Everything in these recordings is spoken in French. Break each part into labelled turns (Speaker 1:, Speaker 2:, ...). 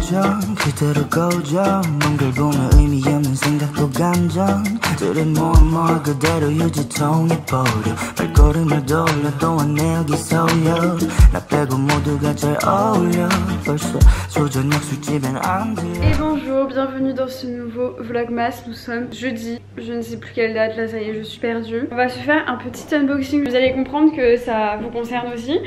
Speaker 1: 고정 그대로 고정 뭔걸 보면 의미 없는 생각도 감정 들은 more 그대로 유지통해버려 발걸음을 돌려 또한 내 여기 서려 나 빼고 모두가 잘 어울려 벌써 소저녁 술집엔 안 들려.
Speaker 2: Et bonjour, bienvenue dans ce nouveau vlogmas. Nous sommes jeudi, je ne sais plus quelle date, là ça y est je suis perdue. On va se faire un petit unboxing, vous allez comprendre que ça vous concerne aussi.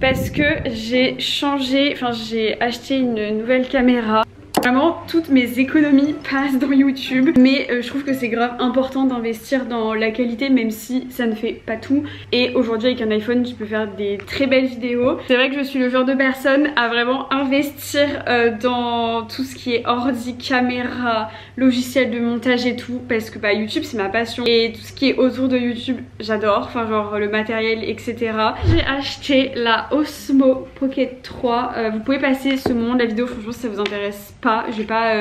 Speaker 2: Parce que j'ai changé, enfin j'ai acheté une nouvelle caméra. Vraiment toutes mes économies passent dans YouTube. Mais je trouve que c'est grave important d'investir dans la qualité, même si ça ne fait pas tout. Et aujourd'hui avec un iPhone tu peux faire des très belles vidéos. C'est vrai que je suis le genre de personne à vraiment investir dans tout ce qui est ordi, caméra, logiciel de montage et tout. Parce que bah, YouTube c'est ma passion. Et tout ce qui est autour de YouTube j'adore. Enfin genre le matériel etc. J'ai acheté la Osmo Pocket 3. Vous pouvez passer ce moment de la vidéo, franchement si ça vous intéresse pas. Je vais pas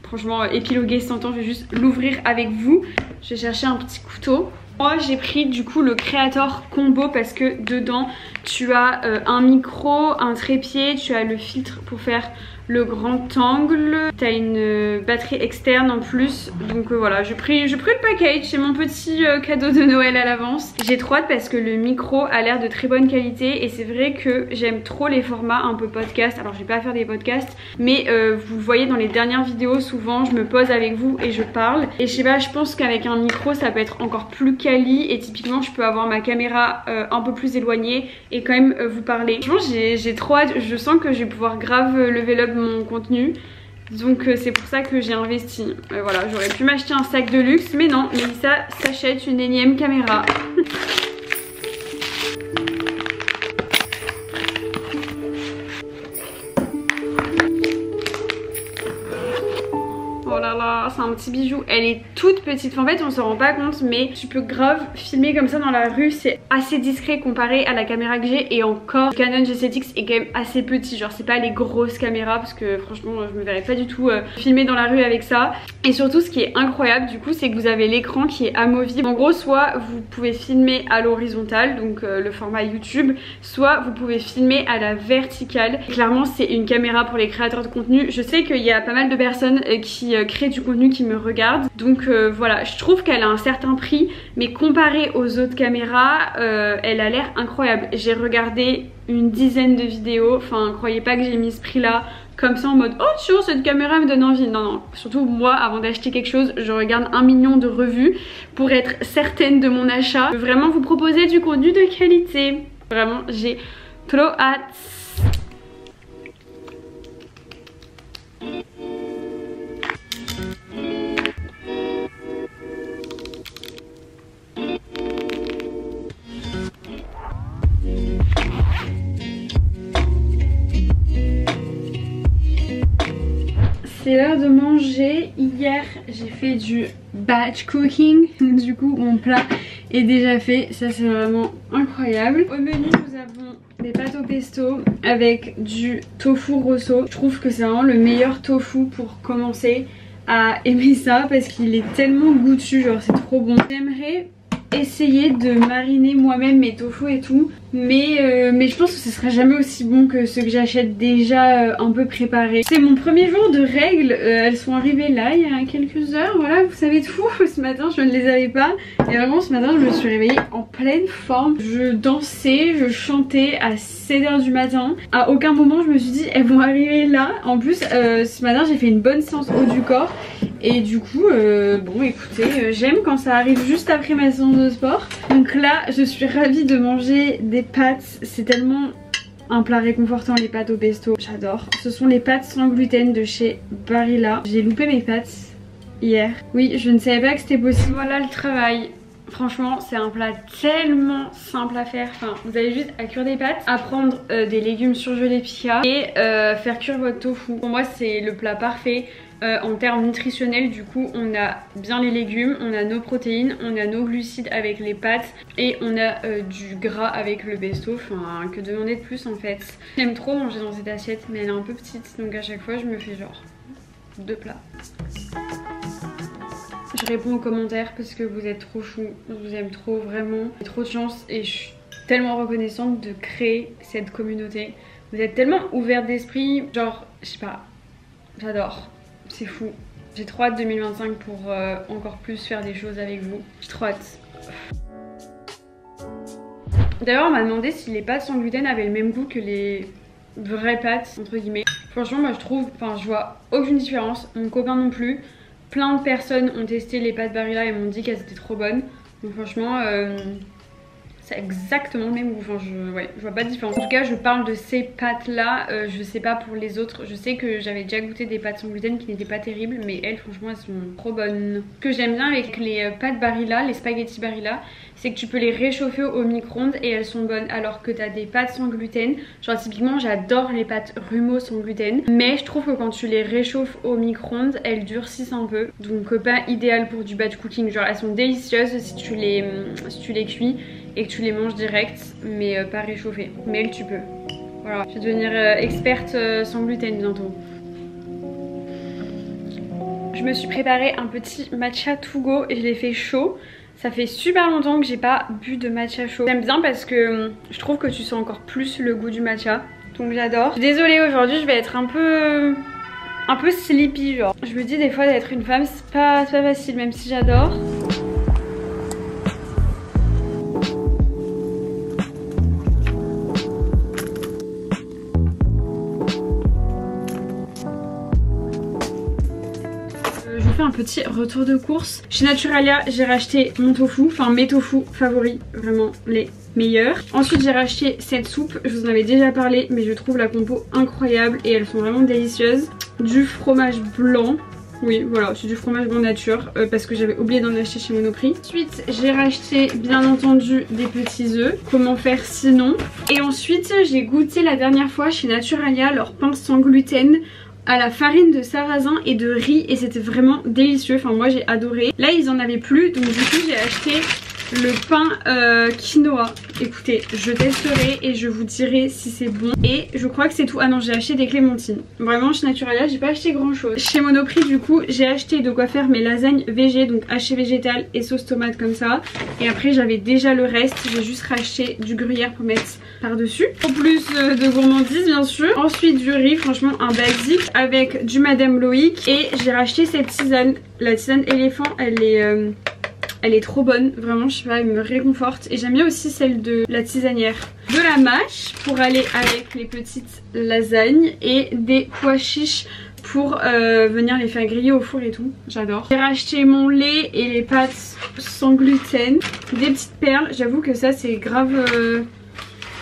Speaker 2: franchement épiloguer 100 ans, je vais juste l'ouvrir avec vous. Je vais chercher un petit couteau. Moi j'ai pris du coup le Creator Combo parce que dedans tu as un micro, un trépied, tu as le filtre pour faire le grand angle, tu as une batterie externe en plus. Donc voilà, j'ai pris le package, c'est mon petit cadeau de Noël à l'avance. J'ai trop hâte parce que le micro a l'air de très bonne qualité et c'est vrai que j'aime trop les formats un peu podcast. Alors je vais pas faire des podcasts mais vous le voyez dans les dernières vidéos, souvent je me pose avec vous et je parle. Et je sais pas, je pense qu'avec un micro ça peut être encore plus quali et typiquement je peux avoir ma caméra un peu plus éloignée et quand même vous parler. Franchement j'ai trop hâte, je sens que je vais pouvoir grave level up mon contenu. Donc c'est pour ça que j'ai investi. Voilà, j'aurais pu m'acheter un sac de luxe mais non, Mélissa s'achète une énième caméra. Oh là là, c'est un petit bijou. Elle est toute petite. En fait, on s'en rend pas compte, mais tu peux grave filmer comme ça dans la rue. C'est assez discret comparé à la caméra que j'ai. Et encore, le Canon G7X est quand même assez petit. Genre, c'est pas les grosses caméras parce que franchement, je me verrais pas du tout filmer dans la rue avec ça. Et surtout, ce qui est incroyable, du coup, c'est que vous avez l'écran qui est amovible. En gros, soit vous pouvez filmer à l'horizontale, donc le format YouTube, soit vous pouvez filmer à la verticale. Et clairement, c'est une caméra pour les créateurs de contenu. Je sais qu'il y a pas mal de personnes qui créent du contenu qui me regardent. Donc voilà, je trouve qu'elle a un certain prix, mais comparée aux autres caméras, elle a l'air incroyable. J'ai regardé une dizaine de vidéos, enfin croyez pas que j'ai mis ce prix là comme ça en mode oh tiens cette caméra me donne envie. Non non, surtout moi avant d'acheter quelque chose je regarde 1 million de revues pour être certaine de mon achat. Je veux vraiment vous proposer du contenu de qualité. Vraiment j'ai trop hâte. C'est l'heure de manger. Hier j'ai fait du batch cooking. Du coup mon plat est déjà fait. Ça c'est vraiment incroyable. Au menu nous avons des pâtes au pesto avec du tofu rosso. Je trouve que c'est vraiment le meilleur tofu pour commencer à aimer ça parce qu'il est tellement goûtu, genre c'est trop bon. J'aimerais essayer de mariner moi-même mes tofu et tout, mais je pense que ce sera jamais aussi bon que ceux que j'achète déjà un peu préparés. C'est mon premier jour de règles, elles sont arrivées là il y a quelques heures, voilà, vous savez tout. Ce matin je ne les avais pas et vraiment ce matin je me suis réveillée en pleine forme. Je dansais, je chantais à 7 h du matin. À aucun moment je me suis dit elles vont arriver là. En plus ce matin j'ai fait une bonne séance haut du corps. Et du coup, bon écoutez, j'aime quand ça arrive juste après ma séance de sport. Donc là, je suis ravie de manger des pâtes. C'est tellement un plat réconfortant les pâtes au pesto, j'adore. Ce sont les pâtes sans gluten de chez Barilla. J'ai loupé mes pâtes hier. Oui, je ne savais pas que c'était possible. Voilà le travail. Franchement c'est un plat tellement simple à faire. Enfin vous avez juste à cuire des pâtes, à prendre des légumes surgelés pika et faire cuire votre tofu. Pour moi c'est le plat parfait. En termes nutritionnels du coup on a bien les légumes, on a nos protéines, on a nos glucides avec les pâtes et on a du gras avec le pesto. Enfin que demander de plus en fait. J'aime trop manger dans cette assiette mais elle est un peu petite donc à chaque fois je me fais genre 2 plats. Je réponds aux commentaires parce que vous êtes trop chou, je vous aime trop vraiment. J'ai trop de chance et je suis tellement reconnaissante de créer cette communauté. Vous êtes tellement ouverte d'esprit, genre je sais pas, J'adore, c'est fou. J'ai trop hâte 2025 pour encore plus faire des choses avec vous. J'ai trop hâte. D'ailleurs on m'a demandé si les pâtes sans gluten avaient le même goût que les vraies pâtes entre guillemets. Franchement moi je trouve, enfin je vois aucune différence, mon copain non plus. Plein de personnes ont testé les pâtes Barilla et m'ont dit qu'elles étaient trop bonnes. Donc franchement c'est exactement le même goût, enfin je vois pas de différence. En tout cas je parle de ces pâtes là, je sais pas pour les autres. Je sais que j'avais déjà goûté des pâtes sans gluten qui n'étaient pas terribles, mais elles franchement elles sont trop bonnes. Ce que j'aime bien avec les pâtes Barilla, les spaghettis Barilla, c'est que tu peux les réchauffer au micro-ondes et elles sont bonnes. Alors que t'as des pâtes sans gluten, genre typiquement j'adore les pâtes Rumo sans gluten, mais je trouve que quand tu les réchauffes au micro-ondes elles durcissent un peu, donc pas idéal pour du batch cooking. Genre elles sont délicieuses si tu les cuis et que tu les manges direct, mais pas réchauffées. Mais elles tu peux. Voilà, je vais devenir experte sans gluten bientôt. Je me suis préparé un petit matcha to go et je l'ai fait chaud. Ça fait super longtemps que j'ai pas bu de matcha chaud. J'aime bien parce que je trouve que tu sens encore plus le goût du matcha. Donc j'adore. Désolée, aujourd'hui je vais être un peu sleepy genre. Je me dis des fois d'être une femme c'est pas facile même si j'adore. Un petit retour de course. Chez Naturalia j'ai racheté mon tofu, enfin mes tofu favoris, vraiment les meilleurs. Ensuite j'ai racheté cette soupe, je vous en avais déjà parlé mais je trouve la compo incroyable et elles sont vraiment délicieuses. Du fromage blanc. Oui voilà, c'est du fromage blanc nature parce que j'avais oublié d'en acheter chez Monoprix. Ensuite j'ai racheté bien entendu des petits œufs, comment faire sinon. Et ensuite j'ai goûté la dernière fois chez Naturalia leur pain sans gluten à la farine de sarrasin et de riz et c'était vraiment délicieux, enfin moi j'ai adoré. Là ils en avaient plus donc du coup j'ai acheté le pain quinoa. Écoutez, je testerai et je vous dirai si c'est bon. Et je crois que c'est tout. Ah non, j'ai acheté des clémentines. Vraiment chez Naturalia j'ai pas acheté grand chose. Chez Monoprix du coup j'ai acheté de quoi faire mes lasagnes végé, donc haché végétal et sauce tomate comme ça. Et après j'avais déjà le reste, j'ai juste racheté du gruyère pour mettre par dessus. En plus de gourmandise bien sûr. Ensuite du riz, franchement un basique avec du Madame Loïc. Et j'ai racheté cette tisane, la tisane éléphant, elle est trop bonne, vraiment je sais pas, elle me réconforte. Et j'aime bien aussi celle de la tisanière. De la mâche pour aller avec les petites lasagnes et des pois chiches pour venir les faire griller au four et tout, j'adore. J'ai racheté mon lait et les pâtes sans gluten. Des petites perles, j'avoue que ça c'est grave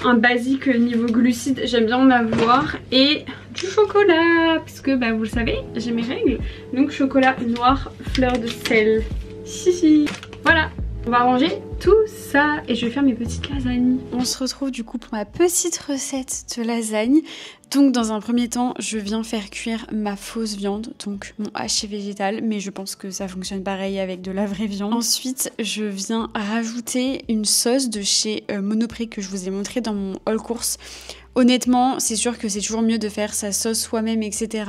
Speaker 2: un basique niveau glucides, j'aime bien en avoir. Et du chocolat, parce que bah vous le savez, j'ai mes règles. Donc chocolat noir, fleur de sel. Si. Voilà, on va ranger tout ça et je vais faire mes petites lasagnes. On se retrouve du coup pour ma petite recette de lasagne. Donc dans un premier temps, je viens faire cuire ma fausse viande, donc mon haché végétal, mais je pense que ça fonctionne pareil avec de la vraie viande. Ensuite, je viens rajouter une sauce de chez Monoprix que je vous ai montré dans mon haul course. Honnêtement, c'est sûr que c'est toujours mieux de faire sa sauce soi-même, etc.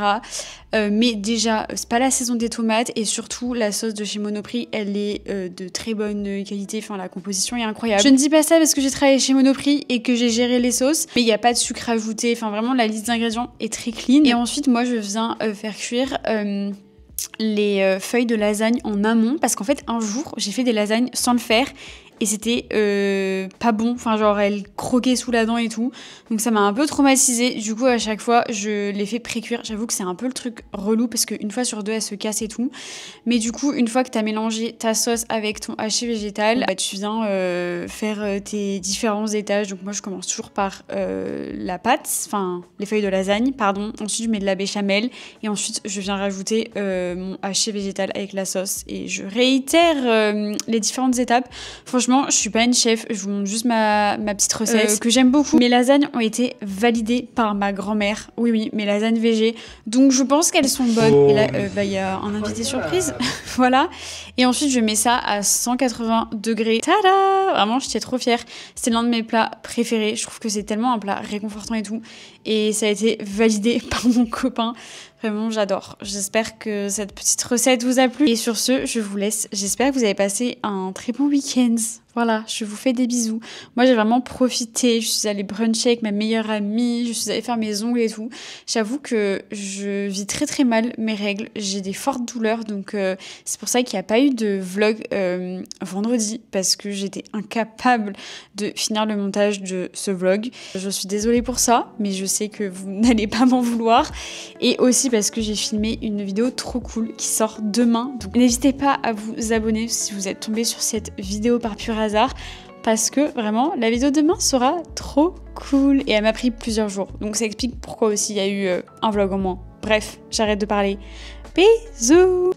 Speaker 2: Mais déjà, c'est pas la saison des tomates et surtout la sauce de chez Monoprix, elle est de très bonne qualité. Enfin, la composition est incroyable. Je ne dis pas ça parce que j'ai travaillé chez Monoprix et que j'ai géré les sauces, mais il n'y a pas de sucre ajouté. Enfin, vraiment, la liste d'ingrédients est très clean. Et ensuite, moi, je viens faire cuire les feuilles de lasagne en amont parce qu'en fait, un jour, j'ai fait des lasagnes sans le faire. Et c'était pas bon, enfin genre elle croquait sous la dent et tout. Donc ça m'a un peu traumatisée. Du coup à chaque fois je les fais pré-cuire. J'avoue que c'est un peu le truc relou parce qu'une fois sur deux elle se casse et tout. Mais du coup une fois que t'as mélangé ta sauce avec ton haché végétal, bah, tu viens faire tes différents étages. Donc moi je commence toujours par la pâte, enfin les feuilles de lasagne, pardon. Ensuite je mets de la béchamel et ensuite je viens rajouter mon haché végétal avec la sauce. Et je réitère les différentes étapes. Franchement, je suis pas une chef, je vous montre juste ma petite recette que j'aime beaucoup. Mes lasagnes ont été validées par ma grand-mère. Oui, mes lasagnes végé. Donc je pense qu'elles sont bonnes. Et là, il y a un invité surprise. Voilà. Et ensuite, je mets ça à 180 degrés. Tada! Vraiment, j'étais trop fière. C'est l'un de mes plats préférés. Je trouve que c'est tellement un plat réconfortant et tout. Et ça a été validé par mon copain. Vraiment, j'adore. J'espère que cette petite recette vous a plu. Et sur ce, je vous laisse. J'espère que vous avez passé un très bon week-end. Voilà, je vous fais des bisous. Moi, j'ai vraiment profité. Je suis allée bruncher avec ma meilleure amie. Je suis allée faire mes ongles et tout. J'avoue que je vis très très mal mes règles. J'ai des fortes douleurs. Donc, c'est pour ça qu'il n'y a pas eu de vlog vendredi. Parce que j'étais incapable de finir le montage de ce vlog. Je suis désolée pour ça. Mais je sais que vous n'allez pas m'en vouloir. Et aussi parce que j'ai filmé une vidéo trop cool qui sort demain. Donc, n'hésitez pas à vous abonner si vous êtes tombé sur cette vidéo par pur hasard. Parce que vraiment la vidéo de demain sera trop cool et elle m'a pris plusieurs jours, donc ça explique pourquoi aussi il y a eu un vlog en moins. Bref, j'arrête de parler. Bisous.